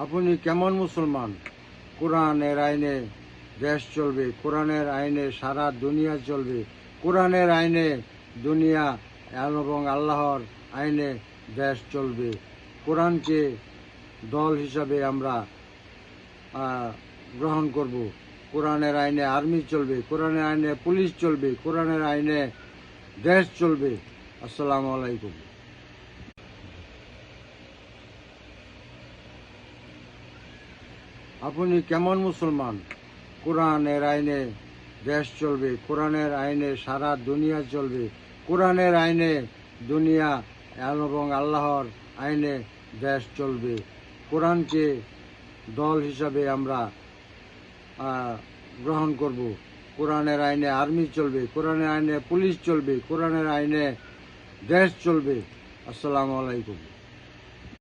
আপনি কেমন মুসলমান? কোরআনের আইনে দেশ চলবে, কোরআনের আইনে সারা দুনিয়া চলবে, কোরআনের আইনে দুনিয়া এবং আল্লাহর আইনে দেশ চলবে। কোরআনকে দল হিসাবে আমরা গ্রহণ করব। কোরআনের আইনে আর্মি চলবে, কোরআনের আইনে পুলিশ চলবে, কোরআনের আইনে দেশ চলবে। আসসালামু আলাইকুম। আপনি কেমন মুসলমান? কোরআনের আইনে দেশ চলবে, কোরআনের আইনে সারা দুনিয়া চলবে, কোরআনের আইনে দুনিয়া এবং আল্লাহর আইনে দেশ চলবে। কোরআনকে দল হিসাবে আমরা গ্রহণ করব। কোরআনের আইনে আর্মি চলবে, কোরআনের আইনে পুলিশ চলবে, কোরআনের আইনে দেশ চলবে। আসসালামু আলাইকুম।